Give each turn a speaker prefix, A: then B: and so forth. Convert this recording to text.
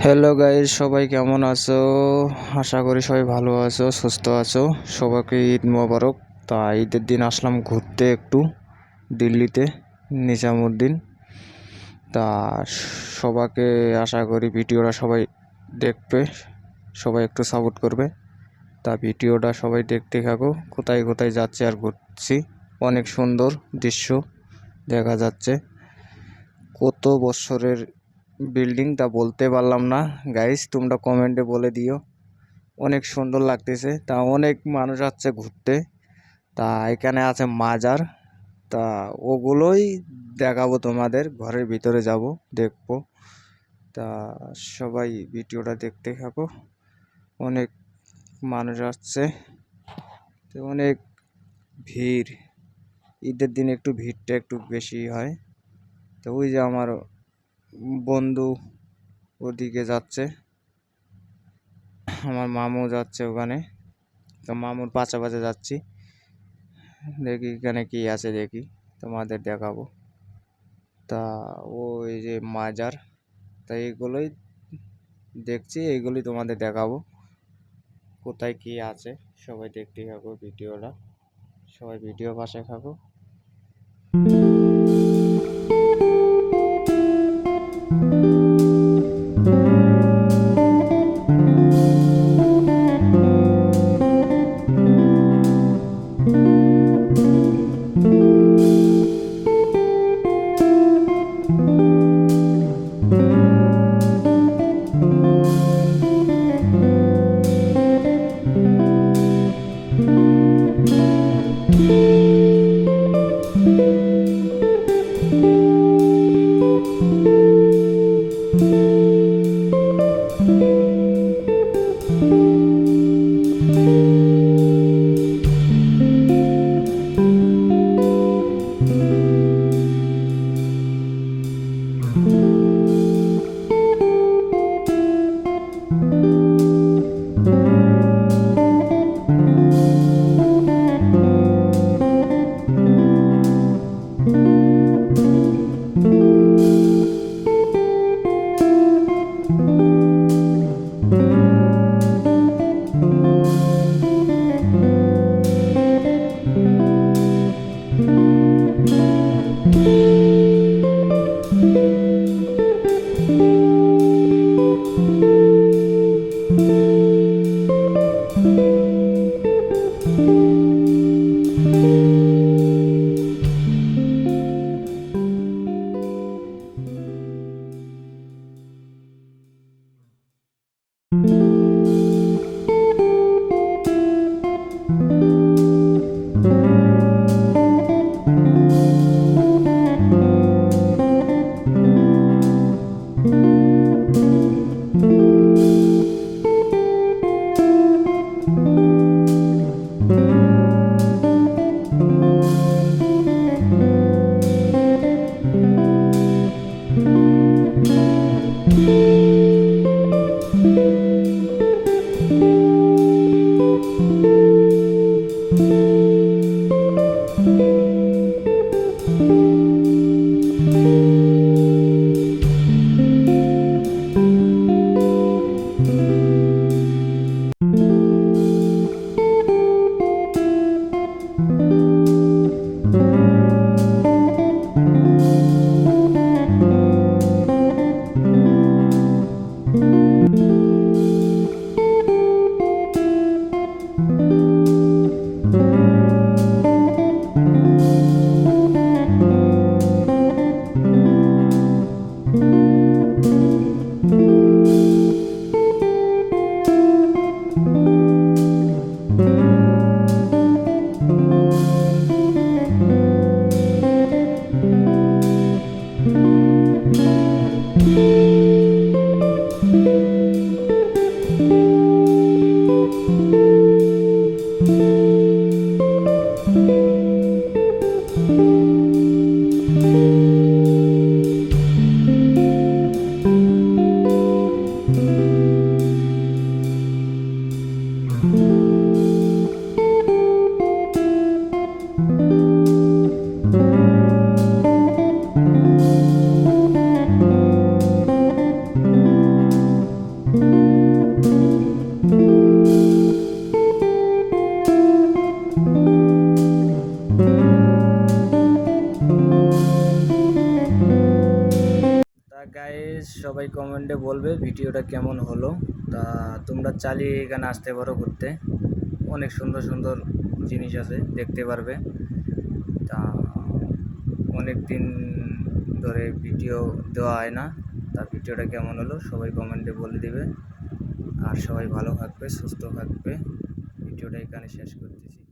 A: Hello guys, সবাই কেমন আছো? আশা করি সবাই ভালো আছো, সুস্থ আছো। সবাইকে ঈদ মোবারক। তা ঈদের দিন আসলাম ঘুরতে একটু দিল্লিতে, নিজামুদ্দিন। তা সবাইকে আশা করি ভিডিওটা সবাই দেখবে, সবাই একটু সাপোর্ট করবে। তা ভিডিওটা সবাই দেখতে থাকো। কোথায় কোথায় যাচ্ছে আর ঘুরছি, অনেক সুন্দর দৃশ্য দেখা যাচ্ছে। কত বছরের বিল্ডিং তা বলতে পারলাম না গাইস, তোমরা কমেন্টে বলে দিও। অনেক সুন্দর লাগতেছে। তা অনেক মানুষ আসছে ঘুরতে। তা এখানে আছে মাজার। তা ওগুলোই দেখাবো তোমাদের, ঘরের ভিতরে যাব, দেখবো। তা সবাই ভিডিওটা দেখতে থাকো। অনেক মানুষ আসছে, তো অনেক ভিড়। ঈদের দিন একটু ভিড়টা একটু বেশি হয়। তো ওই যে আমার বন্ধু ওদিকে যাচ্ছে, আমার মামু যাচ্ছে ওখানে। তো মামুর পাশে পাশে যাচ্ছি, দেখি এখানে কি আছে, দেখি তোমাদের দেখাবো। তা ওই যে মাজার, তা এইগুলোই দেখছি, এইগুলোই তোমাদের দেখাবো। কোথায় কি আছে সবাই দেখতে থাকো ভিডিওটা, সবাই ভিডিও পাশে থাকো। সবাই কমেন্টে বলবে ভিডিওটা কেমন হলো। তা তোমরা চালিয়ে এখানে আসতে পারো ঘুরতে, অনেক সুন্দর সুন্দর জিনিস আছে, দেখতে পারবে। তা অনেক দিন ধরে ভিডিও দেওয়া হয় না, তা ভিডিওটা কেমন হলো সবাই কমেন্টে বলে দিবে। আর সবাই ভালো থাকবে, সুস্থ থাকবে। ভিডিওটা এখানে শেষ করতেছি।